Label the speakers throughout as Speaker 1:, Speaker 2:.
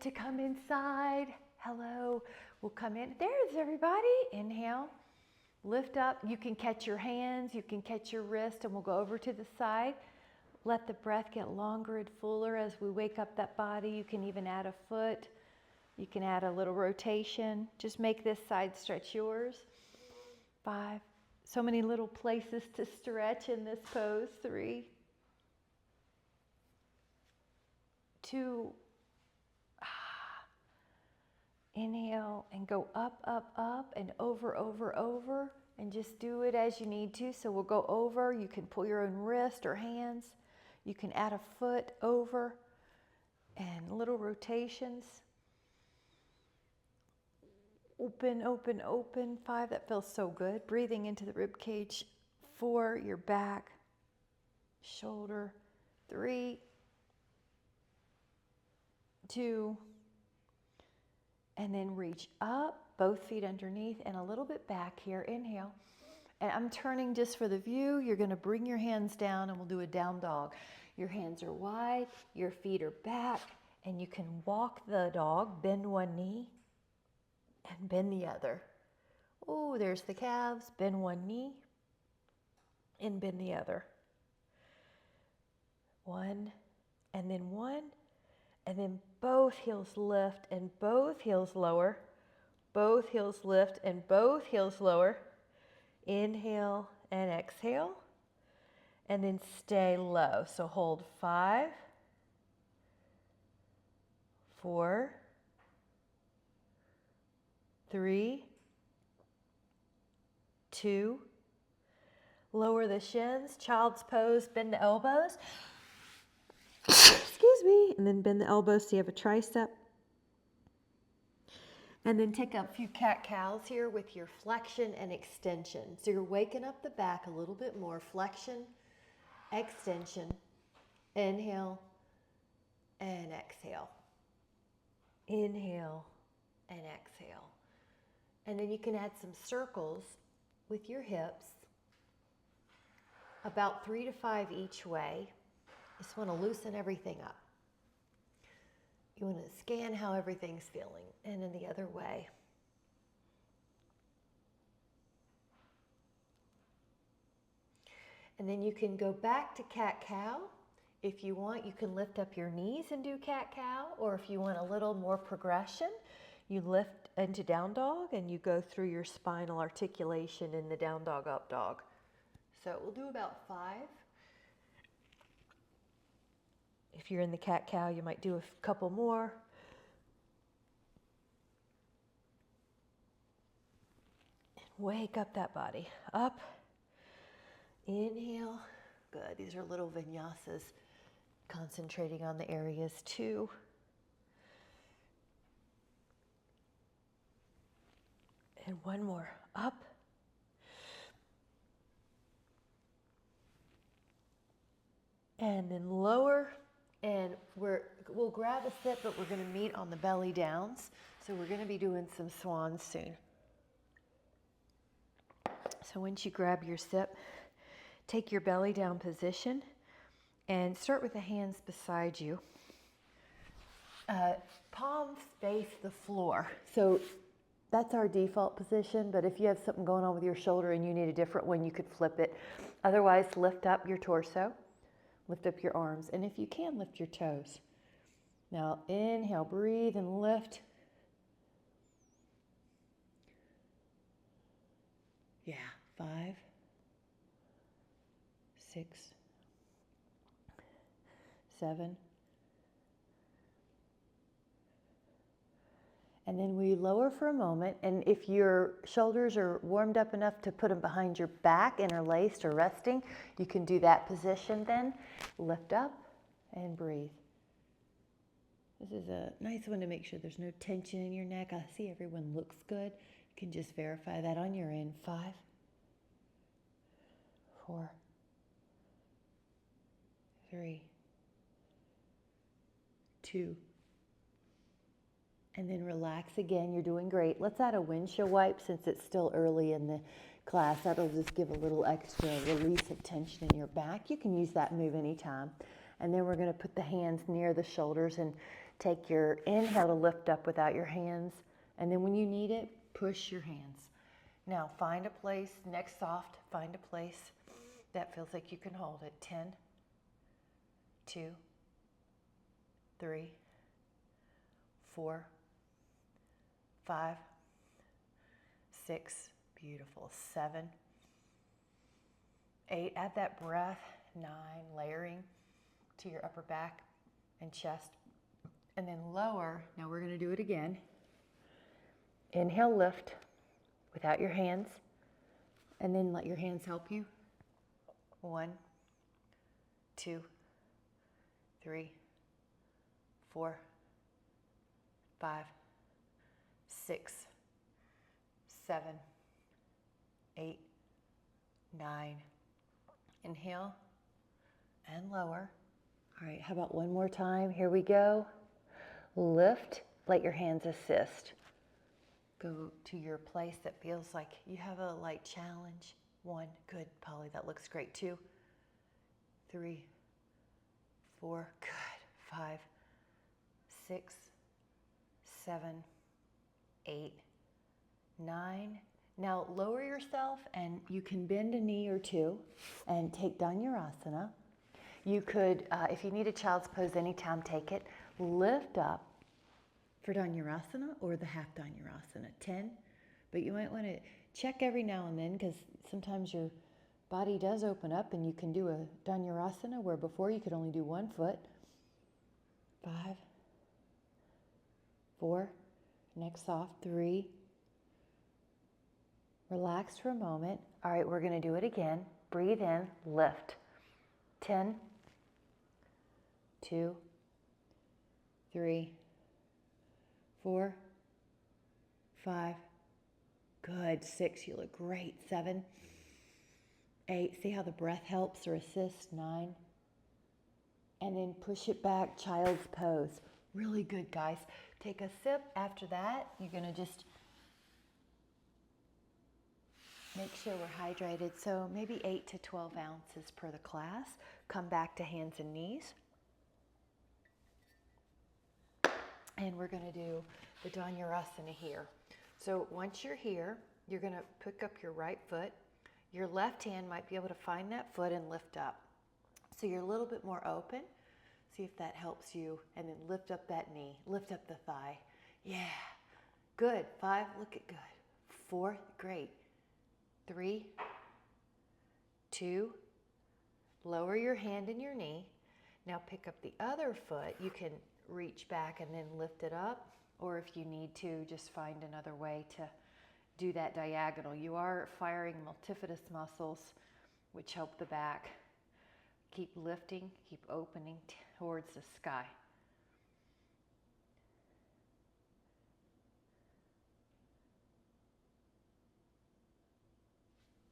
Speaker 1: To come inside. Hello. We'll come in. There's everybody. Inhale. Lift up. You can catch your hands. You can catch your wrist, and we'll go over to the side. Let the breath get longer and fuller as we wake up that body. You can even add a foot. You can add a little rotation. Just make this side stretch yours. 5. So many little places to stretch in this pose. 3, 2. Inhale and go up, up, up, and over, over, over, and just do it as you need to. So we'll go over. You can pull your own wrist or hands. You can add a foot over and little rotations. Open, open, open. 5, that feels so good. Breathing into the rib cage. 4, your back, shoulder. 3, 2, and then reach up, both feet underneath and a little bit back here. Inhale. And I'm turning just for the view. You're going to bring your hands down and we'll do a down dog. Your hands are wide, your feet are back, and you can walk the dog, bend one knee and bend the other. Oh, there's the calves. Bend one knee and bend the other. 1, and then 1. And then both heels lift and both heels lower. Both heels lift and both heels lower. Inhale and exhale. And then stay low. So hold 5, 4, 3, 2. Lower the shins, child's pose, bend the elbows. Excuse me. And then bend the elbows so you have a tricep. And then take a few cat-cows here with your flexion and extension. So you're waking up the back a little bit more. Flexion, extension, inhale, and exhale. Inhale and exhale. And then you can add some circles with your hips, about 3 to 5 each way. Just want to loosen everything up. You want to scan how everything's feeling, and in the other way. And then you can go back to cat-cow. If you want, you can lift up your knees and do cat-cow, or if you want a little more progression, you lift into down dog and you go through your spinal articulation in the down dog, up dog. So we'll do about 5. If you're in the cat-cow, you might do a couple more. And wake up that body. Up. Inhale. Good. These are little vinyasas, concentrating on the areas. 2. And 1 more. Up. And then lower. And we'll grab a sit, but we're going to meet on the belly downs. So we're going to be doing some swans soon. So once you grab your sip, take your belly down position and start with the hands beside you. Palms face the floor. So that's our default position, but if you have something going on with your shoulder and you need a different one, you could flip it. Otherwise, lift up your torso. Lift up your arms, and if you can, lift your toes. Now, inhale, breathe and lift. Yeah, 5, 6, 7. And then we lower for a moment, and if your shoulders are warmed up enough to put them behind your back, interlaced or resting, you can do that position then. Lift up and breathe. This is a nice one to make sure there's no tension in your neck. I see everyone looks good. You can just verify that on your end. 5, 4, 3, 2. And then relax again. You're doing great. Let's add a windshield wipe since it's still early in the class. That'll just give a little extra release of tension in your back. You can use that move anytime. And then we're going to put the hands near the shoulders and Take your inhale to lift up without your hands, and then when you need it, push your hands. Now find a place, neck soft, find a place that feels like you can hold it. 10, 2, 3, 4, 5, 6, beautiful, 7, 8, add that breath, 9, layering to your upper back and chest, and then lower. Now we're going to do it again. Inhale, lift without your hands, and then let your hands help you. 1, 2, 3, 4, 5, 6, 7, 8, 9. Inhale and lower. All right, how about one more time? Here we go. Lift, let your hands assist. Go to your place that feels like you have a light challenge. 1, good, Polly, that looks great. 2, 3, 4, good, 5, 6, 7, 8, 9. Now lower yourself, and you can bend a knee or two and take Dhanurasana. You could, if you need a child's pose anytime, take it. Lift up for Dhanurasana or the half Dhanurasana. 10, but you might want to check every now and then, because sometimes your body does open up and you can do a Dhanurasana where before you could only do one foot. 5, 4, neck soft. 3, relax for a moment. All right, we're going to do it again. Breathe in, lift. 10, 2, 3, 4, 5, good. 6, you look great. 7, 8, see how the breath helps or assists. 9, and then push it back, child's pose. Really good, guys. Take a sip. After that, you're going to just make sure we're hydrated. So maybe 8 to 12 ounces per the class. Come back to hands and knees. And we're going to do the Dhanurasana here. So once you're here, you're going to pick up your right foot. Your left hand might be able to find that foot and lift up. So you're a little bit more open. See if that helps you. And then lift up that knee. Lift up the thigh. Yeah. Good. 5, look at good. 4, great. 3, 2, lower your hand and your knee. Now pick up the other foot. You can reach back and then lift it up, or if you need to, just find another way to do that diagonal. You are firing multifidus muscles, which help the back. Keep lifting, keep opening towards the sky.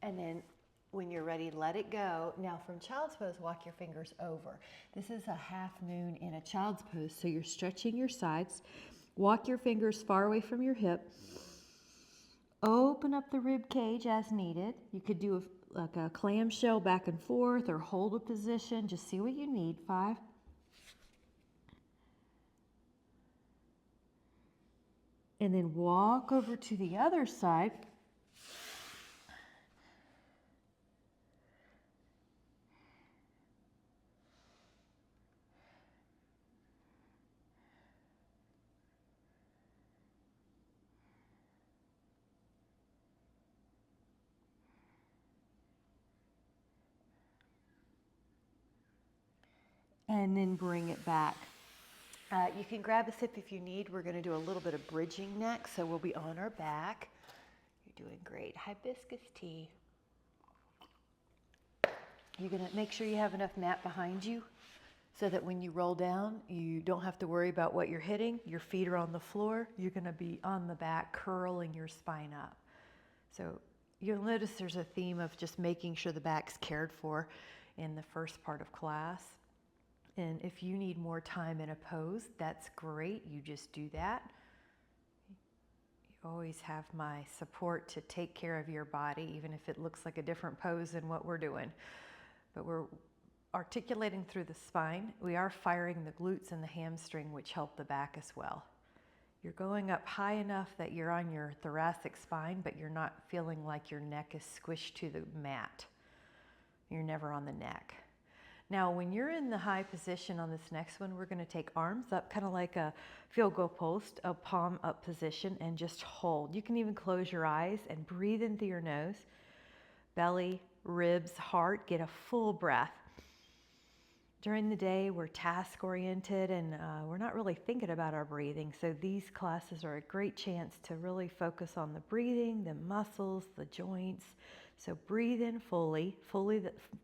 Speaker 1: And then when you're ready, let it go. Now from child's pose, walk your fingers over. This is a half moon in a child's pose, so you're stretching your sides. Walk your fingers far away from your hip. Open up the rib cage as needed. You could do like a clamshell back and forth, or hold a position. Just see what you need. 5. And then walk over to the other side. And then bring it back. You can grab a sip if you need. We're going to do a little bit of bridging next, so we'll be on our back. You're doing great. Hibiscus tea. You're going to make sure you have enough mat behind you so that when you roll down, you don't have to worry about what you're hitting. Your feet are on the floor. You're going to be on the back, curling your spine up. So you'll notice there's a theme of just making sure the back's cared for in the first part of class. And if you need more time in a pose, that's great. You just do that. You always have my support to take care of your body, even if it looks like a different pose than what we're doing. But we're articulating through the spine, we are firing the glutes and the hamstring, which help the back as well. You're going up high enough that you're on your thoracic spine, but you're not feeling like your neck is squished to the mat. You're never on the neck. Now, when you're in the high position on this next one, we're going to take arms up, kind of like a field goal post, a palm up position, and just hold. You can even close your eyes and breathe in through your nose. Belly, ribs, heart, get a full breath. During the day, we're task-oriented and we're not really thinking about our breathing. So these classes are a great chance to really focus on the breathing, the muscles, the joints. So breathe in fully,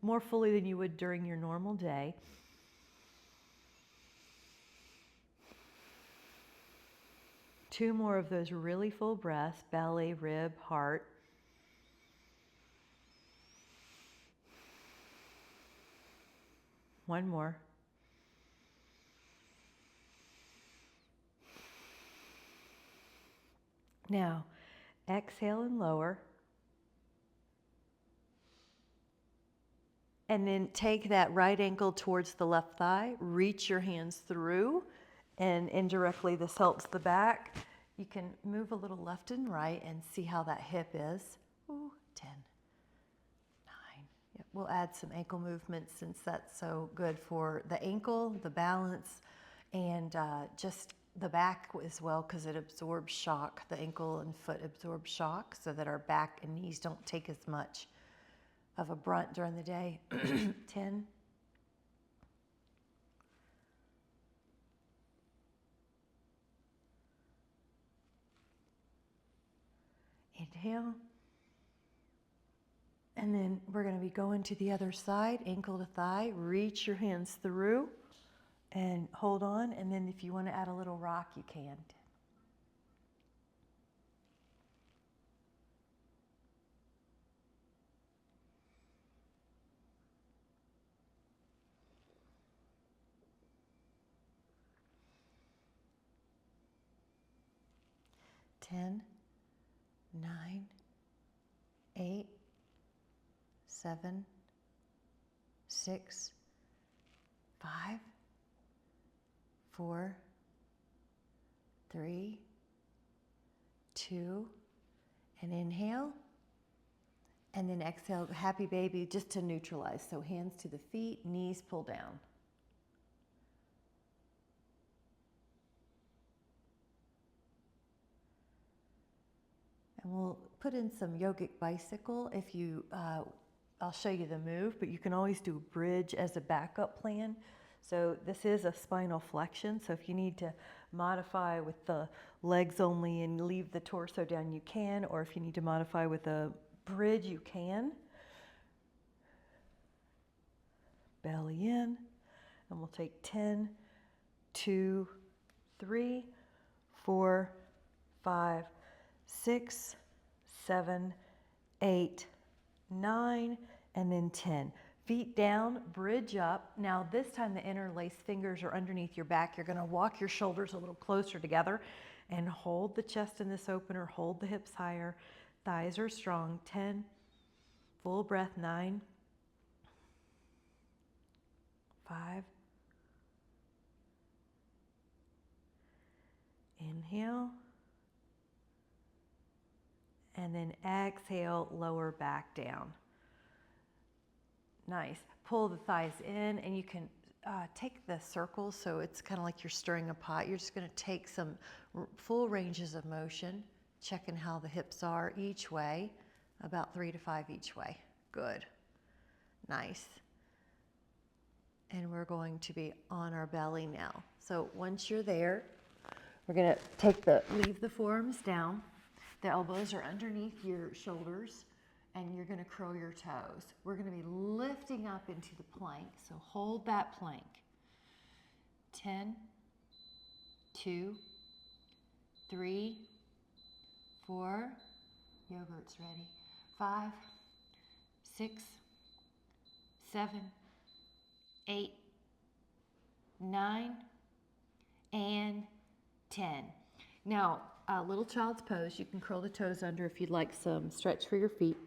Speaker 1: more fully than you would during your normal day. Two more of those really full breaths, belly, rib, heart. One more. Now, exhale and lower. And then take that right ankle towards the left thigh, reach your hands through, and indirectly this helps the back. You can move a little left and right and see how that hip is. Ooh, 10, 9. Yep, we'll add some ankle movements since that's so good for the ankle, the balance, and just the back as well, because it absorbs shock. The ankle and foot absorb shock so that our back and knees don't take as much of a brunt during the day. 10. Inhale. And then we're going to be going to the other side, ankle to thigh. Reach your hands through and hold on. And then if you want to add a little rock, you can. Ten, 9, 8, 7, 6, 5, 4, 3, 2, and inhale. And then exhale, happy baby, just to neutralize. So hands to the feet, knees pull down. And we'll put in some yogic bicycle. If you, I'll show you the move, but you can always do bridge as a backup plan. So this is a spinal flexion. So if you need to modify with the legs only and leave the torso down, you can. Or if you need to modify with a bridge, you can. Belly in. And we'll take 10, 2, 3, 4, 5, 6, 7, 8, 9, and then 10. Feet down, bridge up. Now this time the interlaced fingers are underneath your back. You're going to walk your shoulders a little closer together and hold the chest in this opener, hold the hips higher. Thighs are strong. 10, full breath. 9, 5, inhale. And then exhale, lower back down. Nice. Pull the thighs in, and you can take the circles, so it's kind of like you're stirring a pot. You're just going to take some full ranges of motion, checking how the hips are each way, about 3 to 5 each way. Good. Nice. And we're going to be on our belly now. So once you're there, we're going to leave the forearms down. The elbows are underneath your shoulders, and you're going to curl your toes. We're going to be lifting up into the plank, so hold that plank. 10, 2, 3, 4, yogurt's ready. 5, 6, 7, 8, 9, and 10. Now, little child's pose. You can curl the toes under if you'd like some stretch for your feet.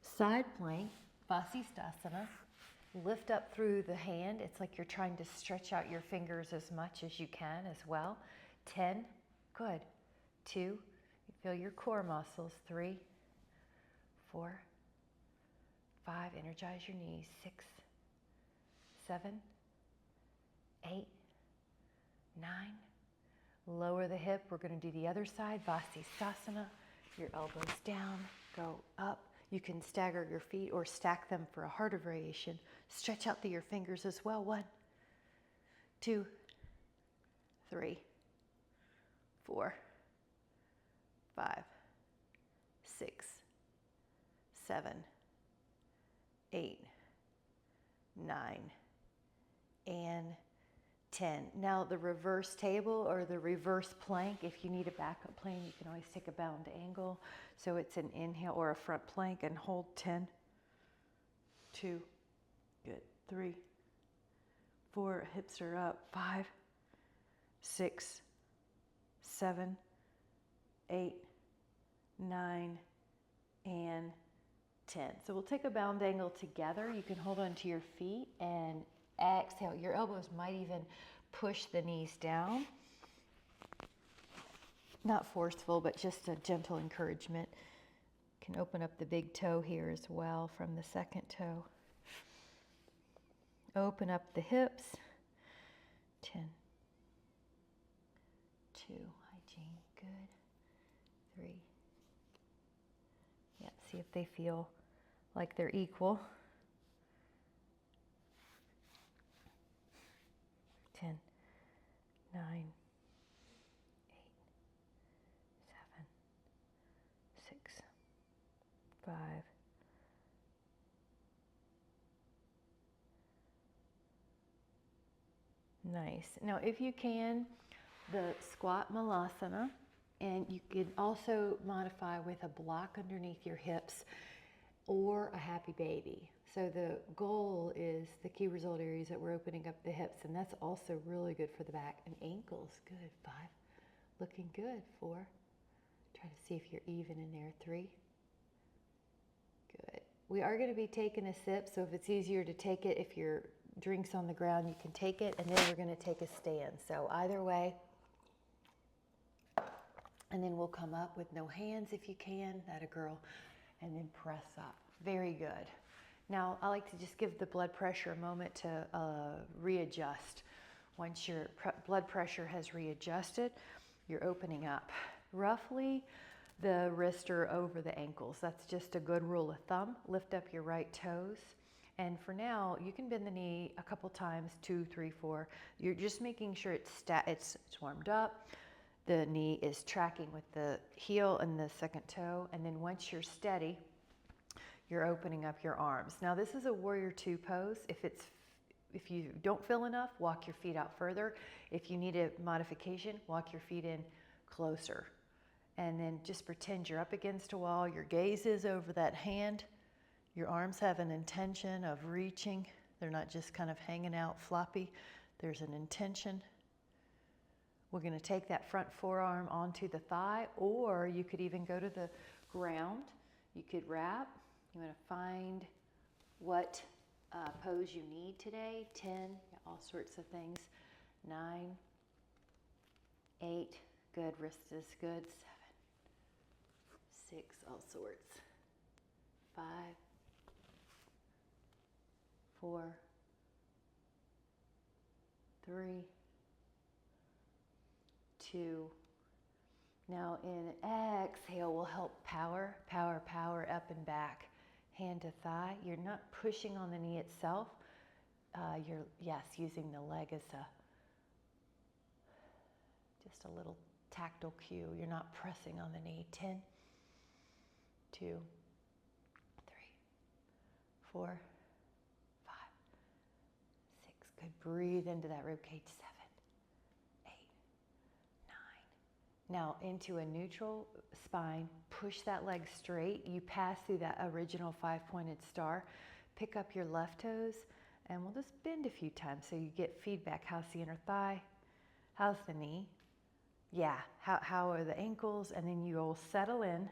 Speaker 1: Side plank, Vasisthasana. Lift up through the hand. It's like you're trying to stretch out your fingers as much as you can as well. 10, good. 2, you feel your core muscles. 3, 4, 5, energize your knees. 6, 7, 8, 9. Lower the hip. We're going to do the other side. Vasisthasana. Your elbows down, go up. You can stagger your feet or stack them for a harder variation. Stretch out through your fingers as well. 1, 2, 3, 4, 5, 6, 7, 8, 9, and 10. Now the reverse table or the reverse plank, if you need a backup plane, you can always take a bound angle. So it's an inhale or a front plank and hold 10, 2, good, 3, 4, hips are up, 5, 6, 7, 8, 9, and 10. So we'll take a bound angle together. You can hold on to your feet and exhale. Your elbows might even push the knees down. Not forceful, but just a gentle encouragement. You can open up the big toe here as well from the second toe. Open up the hips. 10, 2, hygiene, good. 3. Yep, see if they feel like they're equal. 10, 9, 8, 7, 6, 5, nice. Now if you can, the squat malasana, and you could also modify with a block underneath your hips or a happy baby. So the goal is the key result areas that we're opening up the hips, and that's also really good for the back and ankles. Good. 5, looking good. 4, try to see if you're even in there. 3, good. We are going to be taking a sip, so if it's easier to take it, if your drink's on the ground, you can take it, and then we're going to take a stand. So either way, and then we'll come up with no hands if you can, that a girl, and then press up. Very good. Now, I like to just give the blood pressure a moment to readjust. Once your blood pressure has readjusted, you're opening up. Roughly, the wrists are over the ankles. That's just a good rule of thumb. Lift up your right toes. And for now, you can bend the knee a couple times, 2, 3, 4. You're just making sure it's warmed up. The knee is tracking with the heel and the second toe. And then once you're steady, you're opening up your arms. Now this is a warrior 2 pose. If you don't feel enough, walk your feet out further. If you need a modification, walk your feet in closer. And then just pretend you're up against a wall. Your gaze is over that hand. Your arms have an intention of reaching. They're not just kind of hanging out floppy. There's an intention. We're going to take that front forearm onto the thigh, or you could even go to the ground. You could wrap. You want to find what pose you need today. 10, all sorts of things. 9, 8, good, wrist is good. 7, 6, all sorts. 5, 4, 3, 2. Now in exhale, we'll help power up and back. Hand to thigh. You're not pushing on the knee itself. You're, using the leg as just a little tactile cue. You're not pressing on the knee. 10, 2, 3, 4, 5, 6. Good. Breathe into that rib cage. 7, 8, 9. Now into a neutral spine. Push that leg straight. You pass through that original 5-pointed star. Pick up your left toes, and we'll just bend a few times so you get feedback. How's the inner thigh? How's the knee? Yeah, how are the ankles? And then you'll settle in.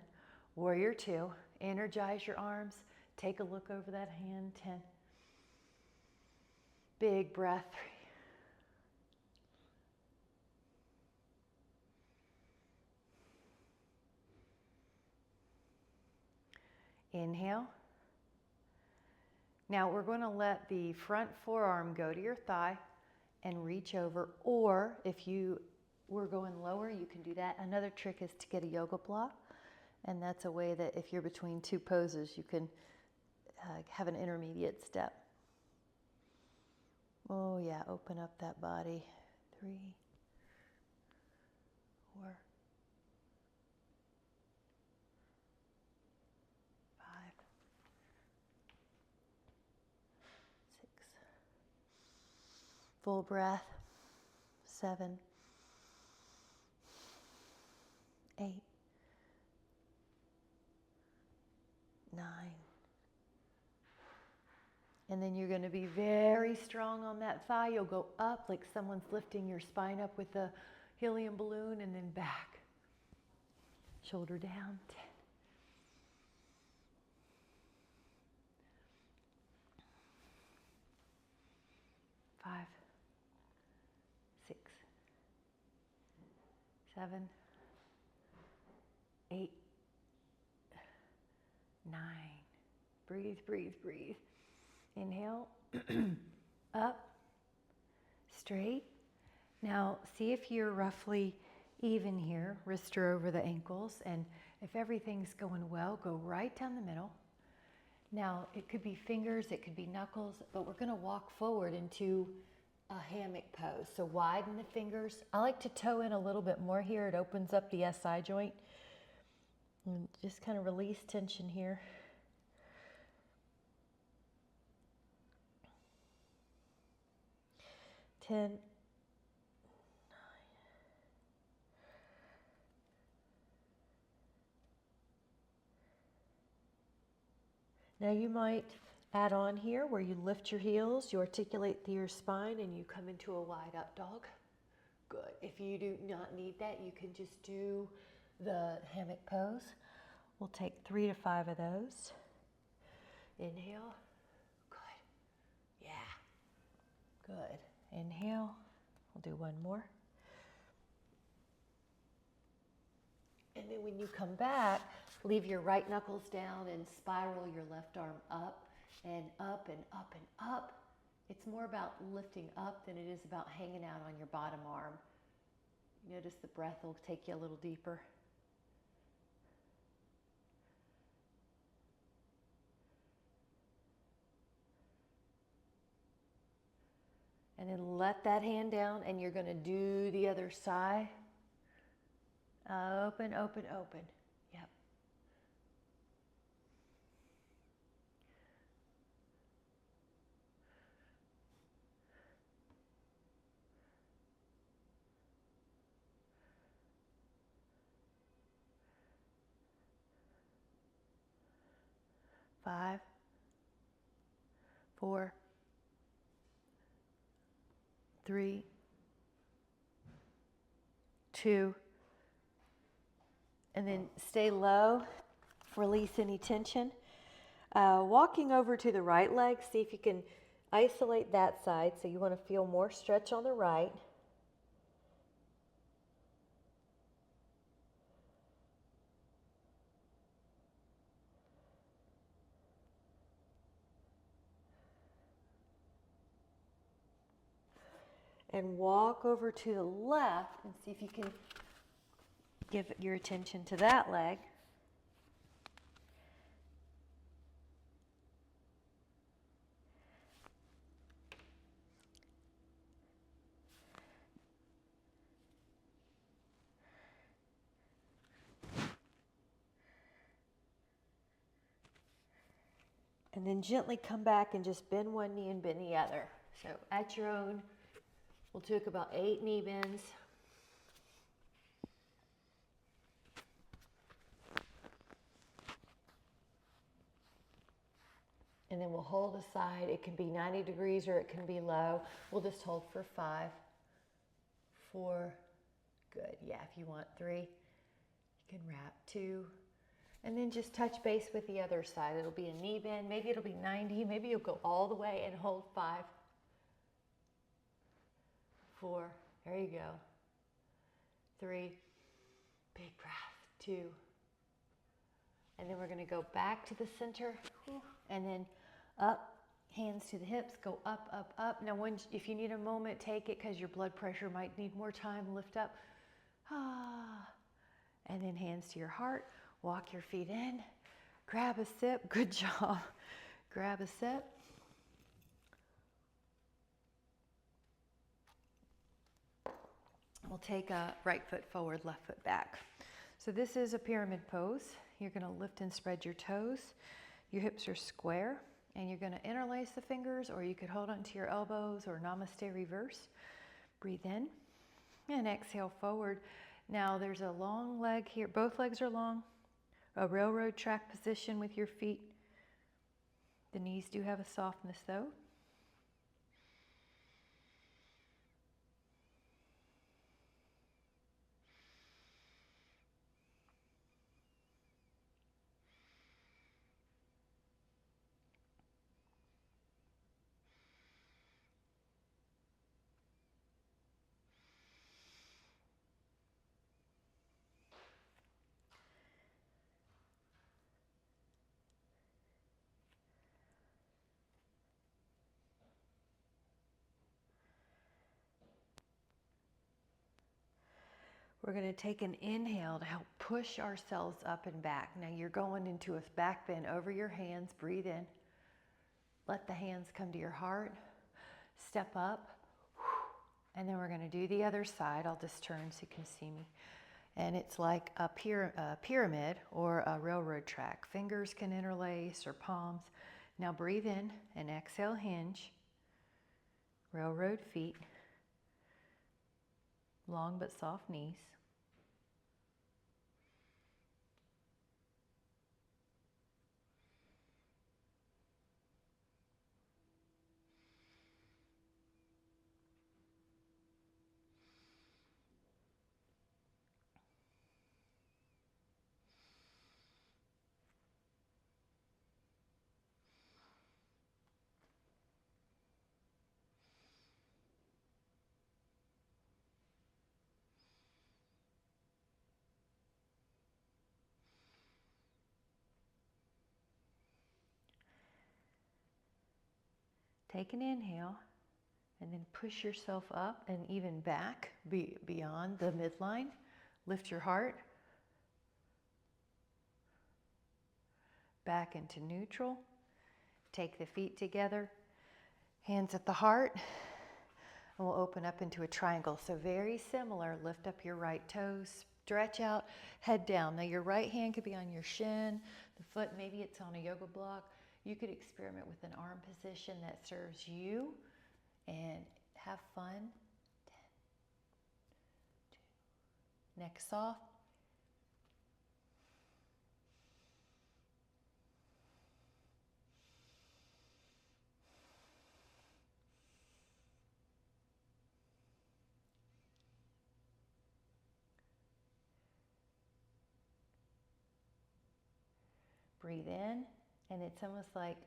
Speaker 1: Warrior 2, energize your arms. Take a look over that hand. 10. Big breath. 3. Inhale. Now we're going to let the front forearm go to your thigh and reach over, or if you were going lower, you can do that. Another trick is to get a yoga block, and that's a way that if you're between two poses, you can have an intermediate step. Oh yeah, open up that body. 3, 4, 5, 6. Full breath. 7, 8, 9. And then you're going to be very strong on that thigh. You'll go up like someone's lifting your spine up with a helium balloon, and then back. Shoulder down. 10. 5, 6, 7, 8, 9. Breathe, breathe, breathe. Inhale, up, straight. Now see if you're roughly even here. Wrists are over the ankles, and if everything's going well, go right down the middle. Now it could be fingers, it could be knuckles, but we're going to walk forward into a hammock pose. So widen the fingers. I like to toe in a little bit more here. It opens up the SI joint. And just kind of release tension here. 10, 9. Now you might add on here where you lift your heels, you articulate through your spine, and you come into a wide up dog. Good. If you do not need that, you can just do the hammock pose. We'll take 3 to 5 of those. Inhale. Good. Yeah. Good. Inhale. We'll do one more. And then when you come back, leave your right knuckles down and spiral your left arm up and up and up and up. It's more about lifting up than it is about hanging out on your bottom arm. Notice the breath will take you a little deeper. And then let that hand down, and you're going to do the other side. Open, open, open. Yep. Five, 4, 3, 2, and then stay low. Release any tension. Walking over to the right leg, see if you can isolate that side. So you want to feel more stretch on the right. And walk over to the left and see if you can give your attention to that leg. And then gently come back and just bend one knee and bend the other. So at your own, we'll take about 8 knee bends. And then we'll hold aside. It can be 90 degrees or it can be low. We'll just hold for 5, 4, good. Yeah, if you want 3, you can wrap 2, And then just touch base with the other side. It'll be a knee bend. Maybe it'll be 90. Maybe you'll go all the way and hold 5, 4. There you go. 3. Big breath. 2. And then we're going to go back to the center. And then up. Hands to the hips. Go up, up, up. Now, if you need a moment, take it because your blood pressure might need more time. Lift up. And then hands to your heart. Walk your feet in. Grab a sip. Good job. Grab a sip. We'll take a right foot forward, left foot back. So this is a pyramid pose. You're going to lift and spread your toes. Your hips are square. And you're going to interlace the fingers, or you could hold onto your elbows, or namaste reverse. Breathe in and exhale forward. Now there's a long leg here. Both legs are long. A railroad track position with your feet. The knees do have a softness though. We're going to take an inhale to help push ourselves up and back. Now you're going into a back bend over your hands. Breathe in. Let the hands come to your heart. Step up. And then we're going to do the other side. I'll just turn so you can see me. And it's like a pyramid or a railroad track. Fingers can interlace or palms. Now breathe in and exhale, hinge. Railroad feet. Long but soft knees. Take an inhale and then push yourself up and even back beyond the midline. Lift your heart. Back into neutral. Take the feet together. Hands at the heart. And we'll open up into a triangle. So very similar. Lift up your right toes. Stretch out. Head down. Now your right hand could be on your shin. The foot, maybe it's on a yoga block. You could experiment with an arm position that serves you and have fun. 10, 2, neck soft. Breathe in, and it's almost like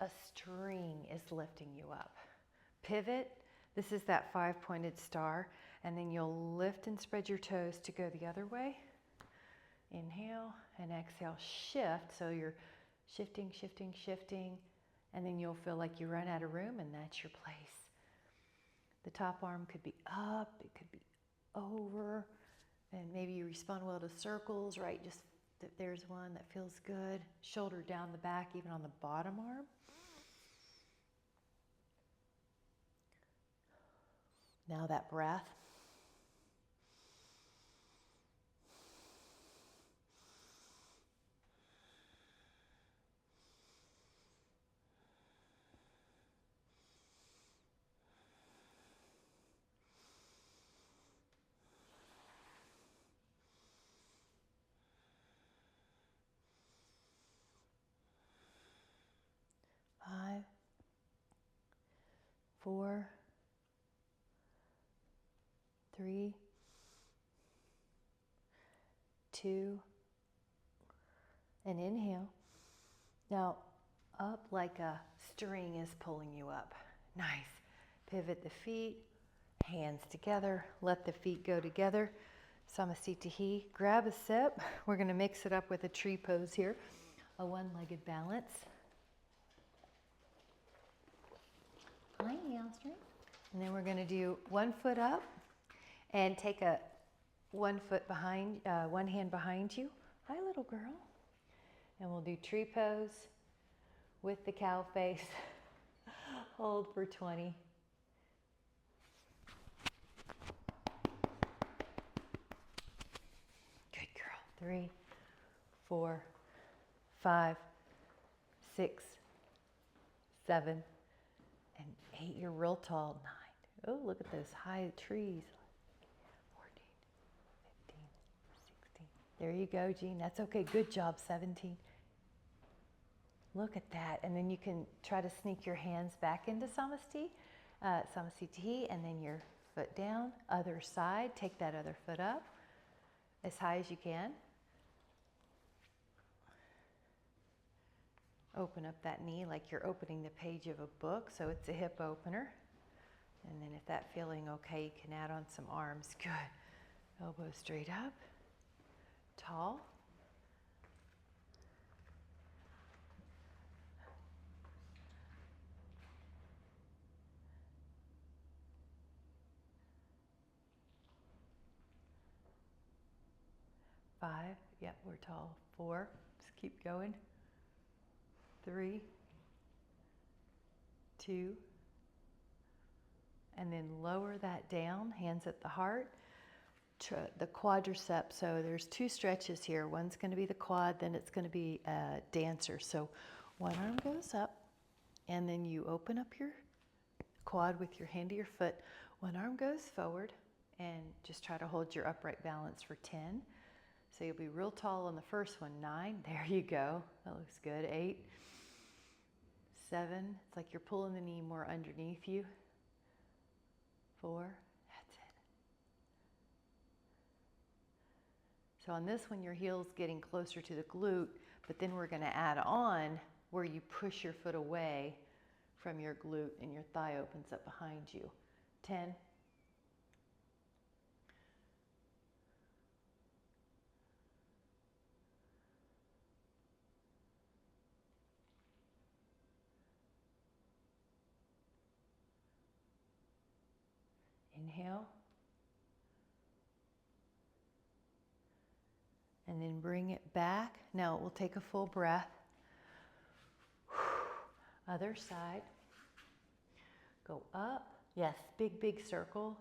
Speaker 1: a string is lifting you up. Pivot, this is that 5-pointed star, and then you'll lift and spread your toes to go the other way. Inhale and exhale, shift, so you're shifting, shifting, shifting, and then you'll feel like you run out of room, and that's your place. The top arm could be up, it could be over, and maybe you respond well to circles, right? Just there's one that feels good. Shoulder down the back, even on the bottom arm. Now that breath. Five, 4, 3, 2, and inhale. Now, up like a string is pulling you up. Nice. Pivot the feet, hands together, let the feet go together. Samasthiti. Grab a sip. We're going to mix it up with a tree pose here, a one-legged balance. Hi, Astrid. And then we're going to do one foot up and take a one hand behind you. Hi, little girl. And we'll do tree pose with the cow face. Hold for 20. Good girl. 3, 4, 5, 6, 7, and 8. You're real tall. 9. Oh, look at those high trees. 14, 15, 16. There you go, Jean. That's okay. Good job. 17. Look at that. And then you can try to sneak your hands back into Samasthiti, and then your foot down. Other side. Take that other foot up as high as you can. Open up that knee like you're opening the page of a book, so it's a hip opener. And then if that feeling okay, you can add on some arms. Good. Elbow straight up. Tall. Five. Yep, we're tall. 4. Just keep going. 3, 2, and then lower that down, hands at the heart, the quadricep. So there's 2 stretches here. One's going to be the quad, then it's going to be a dancer. So one arm goes up, and then you open up your quad with your hand to your foot. One arm goes forward, and just try to hold your upright balance for 10. So you'll be real tall on the first one. 9, there you go. That looks good. 8, 7, it's like you're pulling the knee more underneath you. 4, that's it. So on this one, your heel's getting closer to the glute, but then we're going to add on where you push your foot away from your glute and your thigh opens up behind you. 10. Inhale. And then bring it back. Now we'll take a full breath. Other side. Go up. Yes, big, big circle.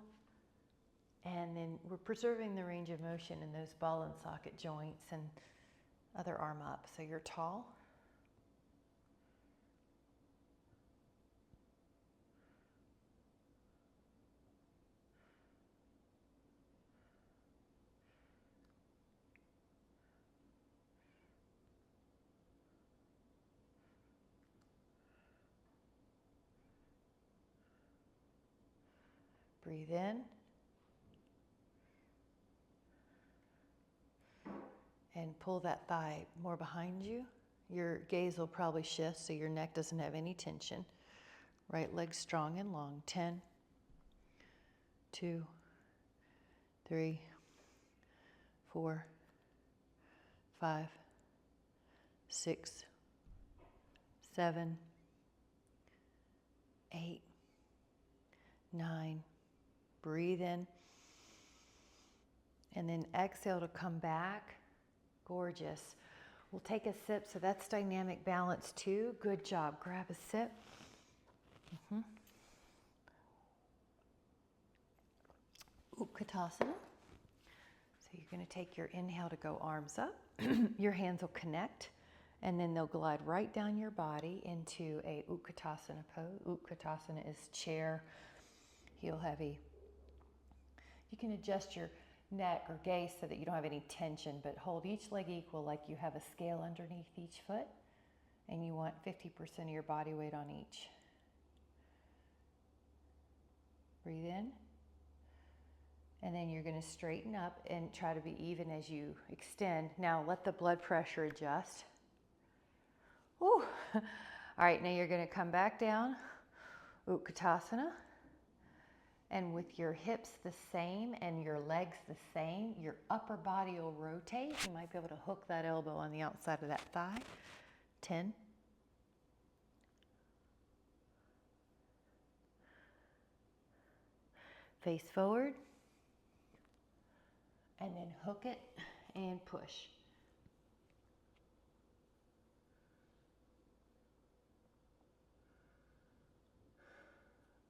Speaker 1: And then we're preserving the range of motion in those ball and socket joints, and other arm up. So you're tall. Breathe in. And pull that thigh more behind you. Your gaze will probably shift so your neck doesn't have any tension. Right leg strong and long. 10, 2, 3, 4, 5, 6, 7, 8, 9. Breathe in. And then exhale to come back. Gorgeous. We'll take a sip. So that's dynamic balance too. Good job. Grab a sip. Utkatasana. So you're going to take your inhale to go arms up. Your hands will connect, and then they'll glide right down your body into a Utkatasana pose. Utkatasana is chair, heel heavy. You can adjust your neck or gaze so that you don't have any tension, but hold each leg equal like you have a scale underneath each foot, and you want 50% of your body weight on each. Breathe in, and then you're going to straighten up and try to be even as you extend. Now let the blood pressure adjust. Whew. All right, now you're going to come back down, Utkatasana. And with your hips the same and your legs the same, your upper body will rotate. You might be able to hook that elbow on the outside of that thigh. 10. Face forward. And then hook it and push.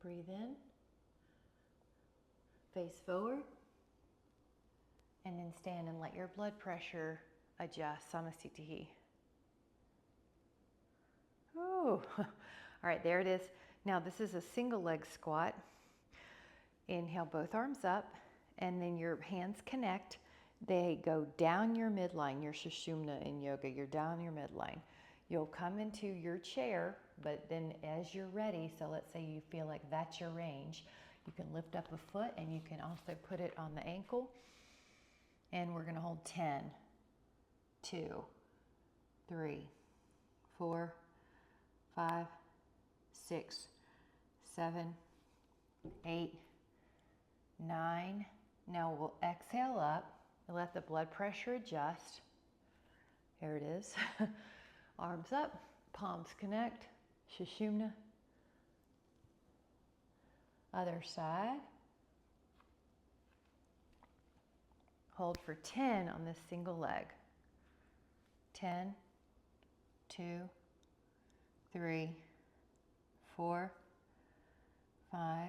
Speaker 1: Breathe in. Face forward, and then stand and let your blood pressure adjust. Samasthiti. Oh, all right, there it is. Now this is a single leg squat. Inhale, both arms up, and then your hands connect. They go down your midline, your Sushumna in yoga. You're down your midline. You'll come into your chair, but then as you're ready, so let's say you feel like that's your range, you can lift up a foot and you can also put it on the ankle. And we're going to hold 10, 2, 3, 4, 5, 6, 7, 8, 9. Now we'll exhale up and let the blood pressure adjust. There it is. Arms up, palms connect, Sushumna. Other side. Hold for 10 on this single leg. 10, 2, 3, 4, 5,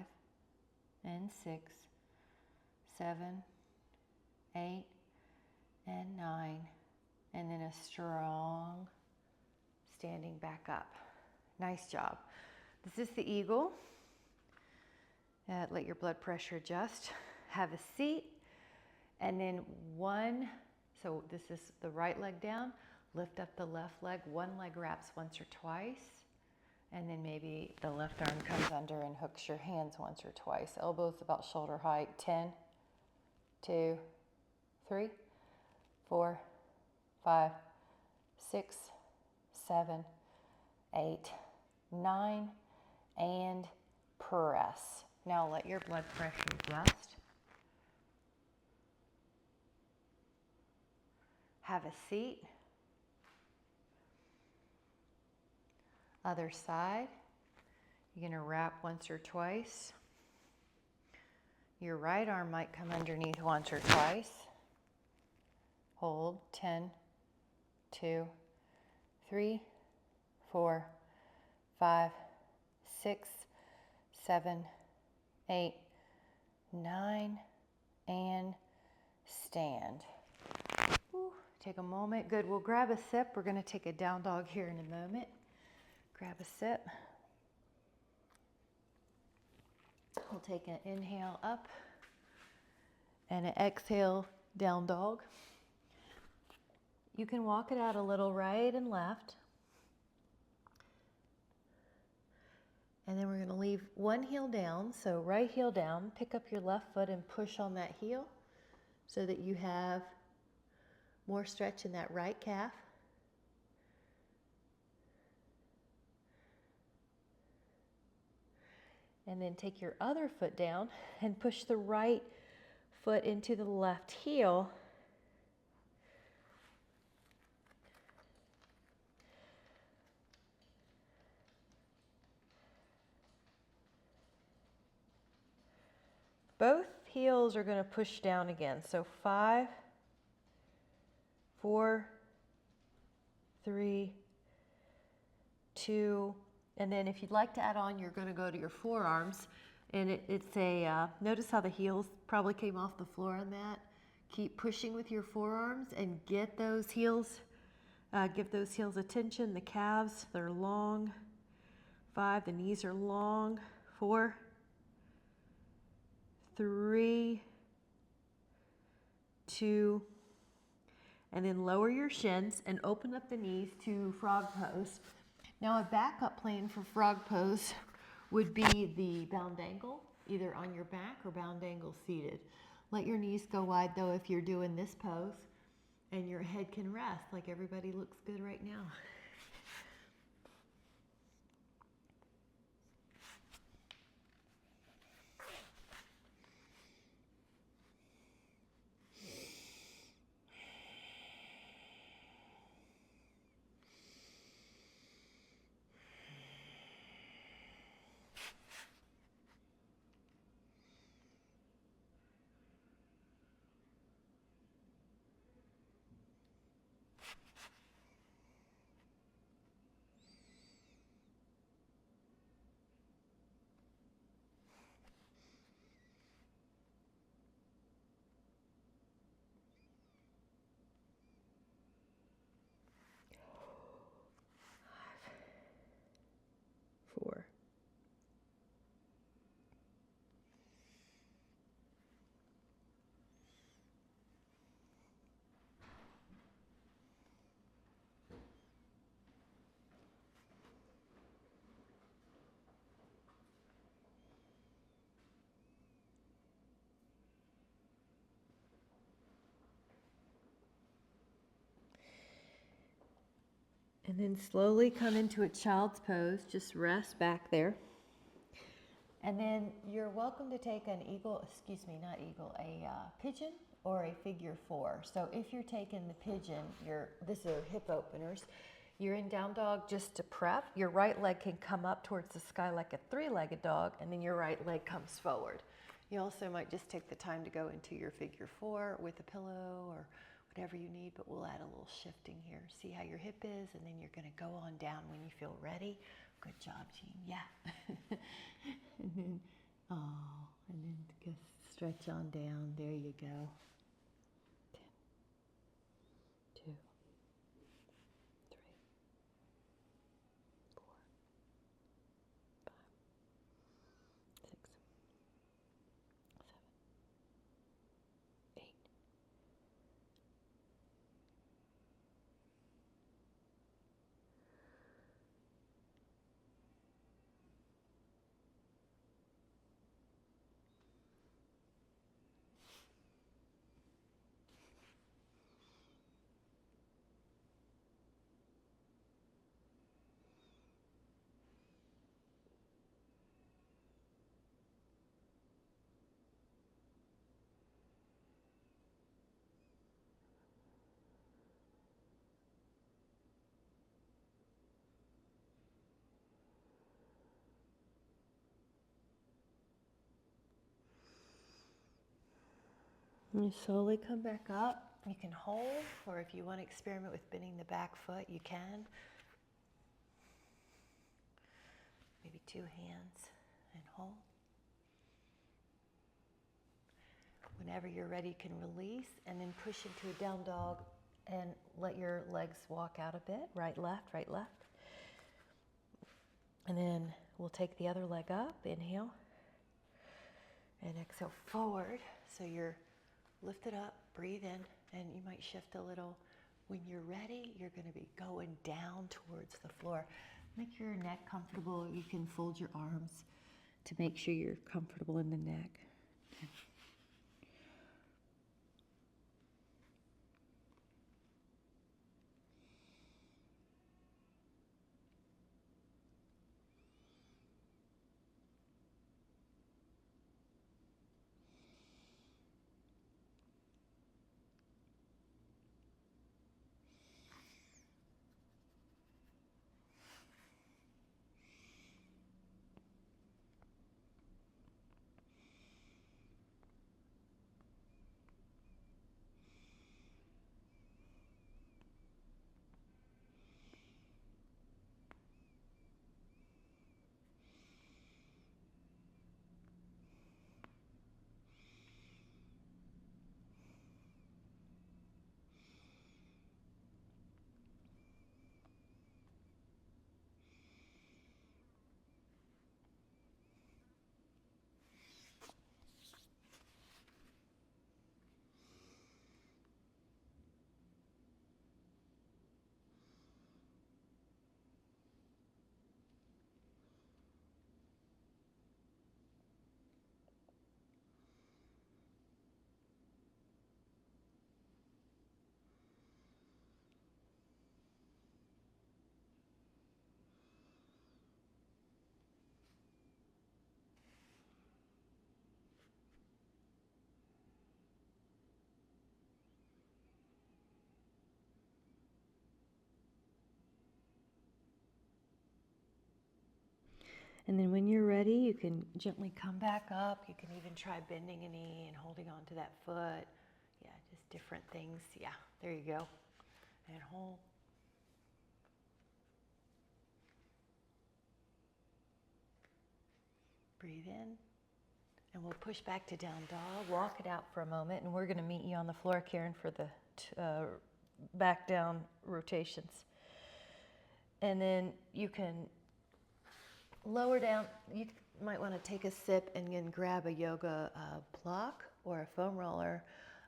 Speaker 1: and 6, 7, 8, and 9. And then a strong standing back up. Nice job. This is the eagle. Let your blood pressure adjust. Have a seat. And then so this is the right leg down. Lift up the left leg. One leg wraps once or twice. And then maybe the left arm comes under and hooks your hands once or twice. Elbows about shoulder height. 10, 2, 3, 4, 5, 6, 7, 8, 9, and press. Now let your blood pressure adjust. Have a seat. Other side. You're going to wrap once or twice. Your right arm might come underneath once or twice. Hold. 10, 2, 3, 4, 5, 6, 7, 8, 9, and stand. Whew. Take a moment. Good. We'll grab a sip. We're going to take a down dog here in a moment. Grab a sip. We'll take an inhale up and an exhale down dog. You can walk it out a little right and left. And then we're going to leave one heel down. So right heel down, pick up your left foot and push on that heel so that you have more stretch in that right calf. And then take your other foot down and push the right foot into the left heel. Both heels are going to push down again. So 5, 4, 3, 2, and then if you'd like to add on, you're going to go to your forearms. And it's notice how the heels probably came off the floor on that. Keep pushing with your forearms and get those heels, give those heels attention. The calves, they're long. 5, the knees are long. 4, 3, 2, and then lower your shins and open up the knees to frog pose. Now a backup plan for frog pose would be the bound angle, either on your back or bound angle seated. Let your knees go wide though if you're doing this pose, and your head can rest like everybody looks good right now. And then slowly come into a child's pose. Just rest back there. And then you're welcome to take an eagle, a pigeon or a figure 4. So if you're taking the pigeon, this are hip openers. You're in down dog just to prep. Your right leg can come up towards the sky like a 3-legged dog, and then your right leg comes forward. You also might just take the time to go into your figure 4 with a pillow or whatever you need, but we'll add a little shifting here. See how your hip is, and then you're gonna go on down when you feel ready. Good job, Jean, yeah. And then, and then just stretch on down. There you go. 10, 2, 3, 4, 5, 6, 7, 8. And you slowly come back up. You can hold, or if you want to experiment with bending the back foot, you can. Maybe 2 hands and hold. Whenever you're ready, you can release and then push into a down dog and let your legs walk out a bit. Right, left, right, left. And then we'll take the other leg up. Inhale. And exhale forward. So you're lifted up, breathe in, and you might shift a little. When you're ready, you're going to be going down towards the floor. Make your neck comfortable. You can fold your arms to make sure you're comfortable in the neck. And then when you're ready, you can gently come back up. You can even try bending a knee and holding on to that foot. Yeah, just different things. Yeah, there you go. And hold. Breathe in. And we'll push back to down dog. Walk it out for a moment. And we're going to meet you on the floor, Karen, for the back down rotations. And then you can lower down. You might want to take a sip and then grab a yoga block or a foam roller,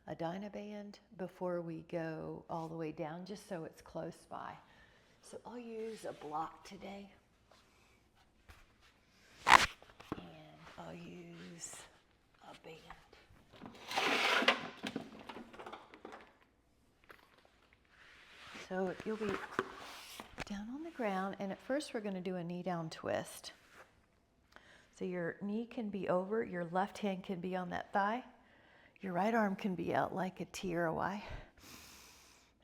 Speaker 1: a Dynaband before we go all the way down, just so it's close by. So I'll use a block today. And I'll use a band. So you'll be down on the ground, and at first we're going to do a knee down twist. So your knee can be over, your left hand can be on that thigh, your right arm can be out like a T or a Y.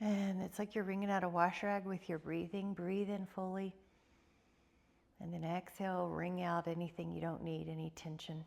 Speaker 1: And it's like you're wringing out a wash rag with your breathing. Breathe in fully. And then exhale, wring out anything you don't need, any tension.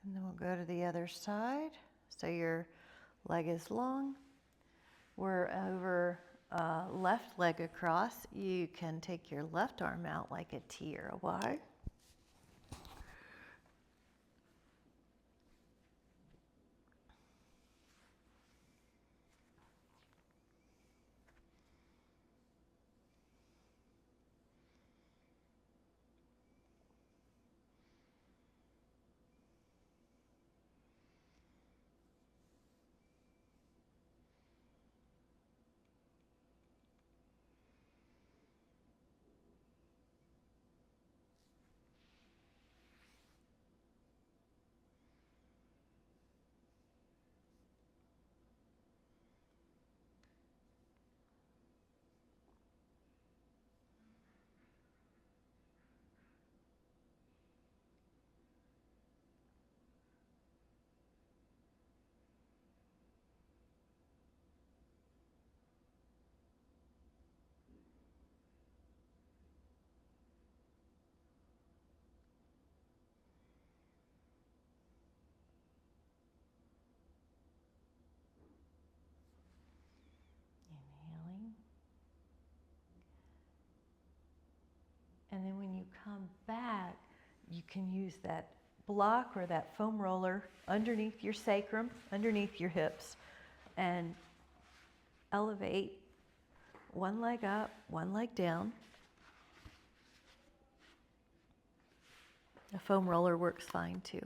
Speaker 1: And then we'll go to the other side. So your leg is long. We're over left leg across. You can take your left arm out like a T or a Y. Inhaling. And then when you come back, you can use that block or that foam roller underneath your sacrum, underneath your hips, and elevate one leg up, one leg down. A foam roller works fine too.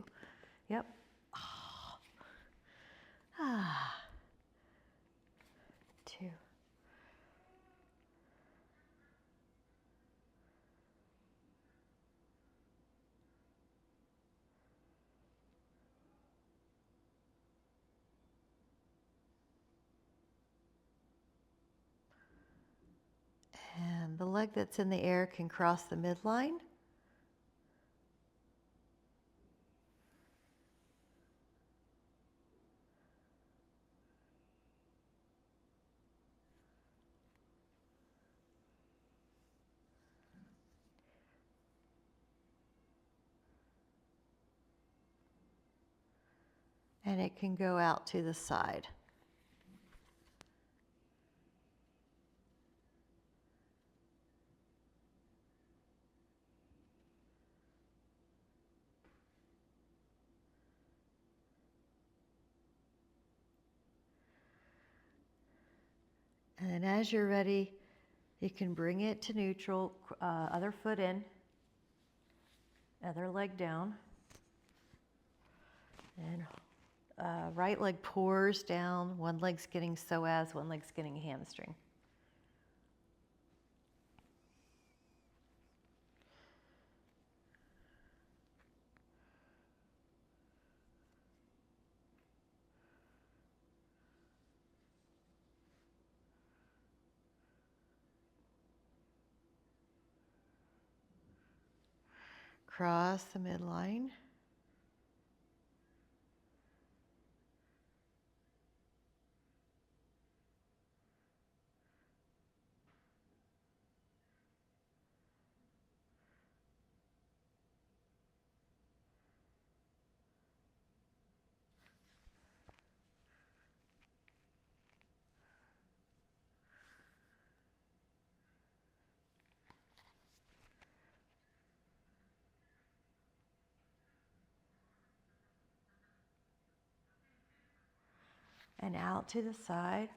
Speaker 1: Yep. Ah. 2. And the leg that's in the air can cross the midline. And it can go out to the side. And then as you're ready, you can bring it to neutral, other foot in, other leg down. And right leg pours down, one leg's getting psoas, one leg's getting hamstring. Cross the midline. and out to the side.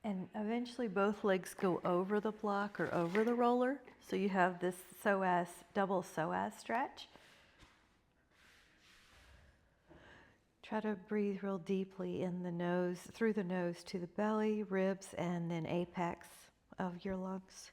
Speaker 1: And eventually both legs go over the block or over the roller. So you have this psoas, double psoas stretch. Try to breathe real deeply in the nose, through the nose to the belly, ribs, and then apex of your lungs.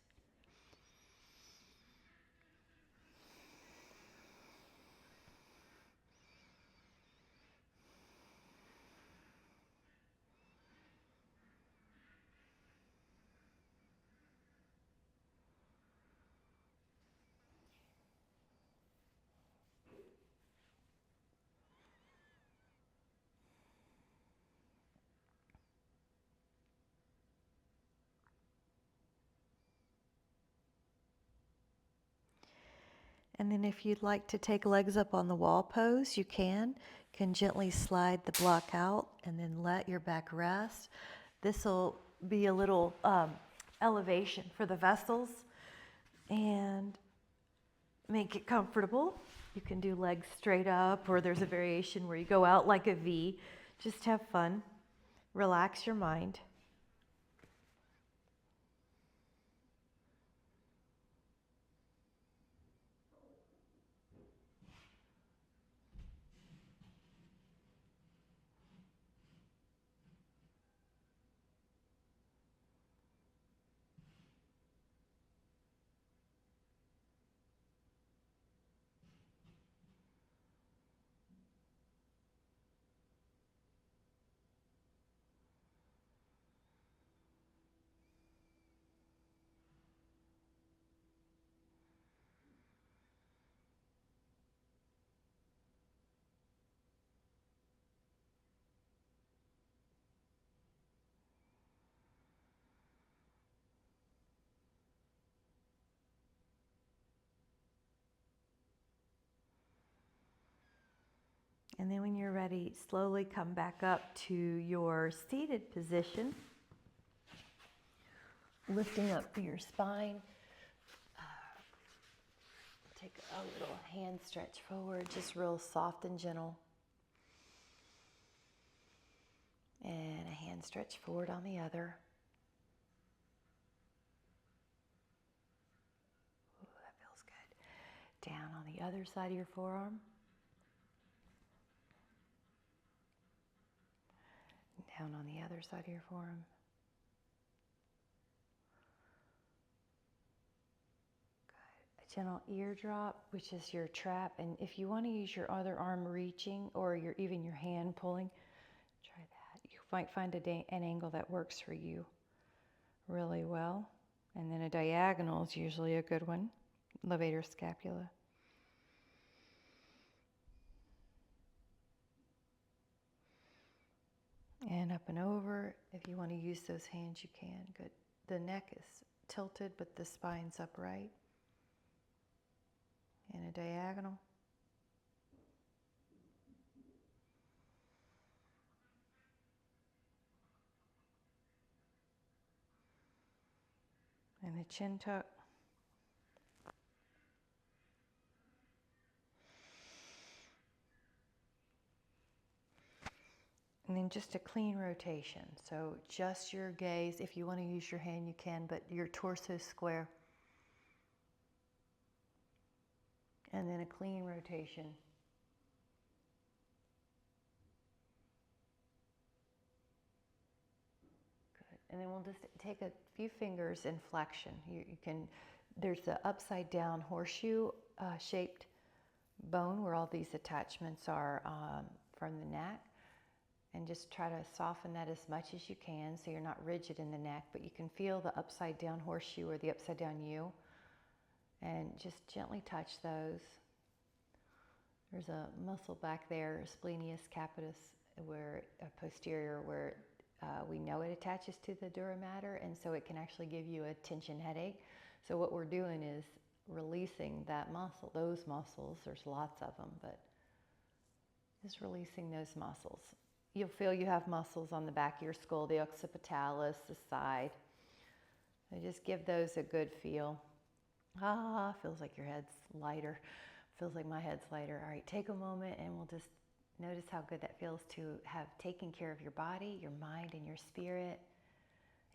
Speaker 1: And then if you'd like to take legs up on the wall pose, you can gently slide the block out and then let your back rest. This will be a little elevation for the vessels and make it comfortable. You can do legs straight up, or there's a variation where you go out like a V. Just have fun. Relax your mind. And then when you're ready, slowly come back up to your seated position, lifting up your spine. Take a little hand stretch forward, just real soft and gentle. And a hand stretch forward on the other. Ooh, that feels good. Down on the other side of your forearm. Down on the other side of your forearm. Good. A gentle ear drop, which is your trap. And if you want to use your other arm reaching or even your hand pulling, try that. You might find an angle that works for you really well. And then a diagonal is usually a good one. Levator scapula. And up and over. If you want to use those hands, you can. Good. The neck is tilted, but the spine's upright. And a diagonal. And a chin tuck. And then just a clean rotation. So just your gaze. If you want to use your hand, you can, but your torso square. And then a clean rotation. Good. And then we'll just take a few fingers in flexion. You can, there's the upside down horseshoe shaped bone where all these attachments are from the neck. And just try to soften that as much as you can so you're not rigid in the neck, but you can feel the upside down horseshoe or the upside down U. And just gently touch those. There's a muscle back there, splenius capitis, where posterior, where we know it attaches to the dura mater, and so it can actually give you a tension headache. So what we're doing is releasing that muscle, those muscles. There's lots of them, but just releasing those muscles. You'll feel you have muscles on the back of your skull, the occipitalis, the side. So just give those a good feel. Feels like your head's lighter. Feels like my head's lighter. All right, take a moment and we'll just notice how good that feels to have taken care of your body, your mind, and your spirit,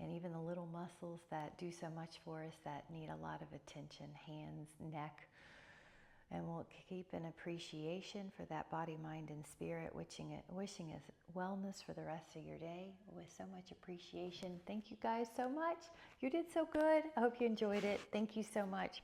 Speaker 1: and even the little muscles that do so much for us that need a lot of attention, hands, neck. And we'll keep an appreciation for that body, mind, and spirit, wishing us wellness for the rest of your day with so much appreciation. Thank you guys so much. You did so good. I hope you enjoyed it. Thank you so much.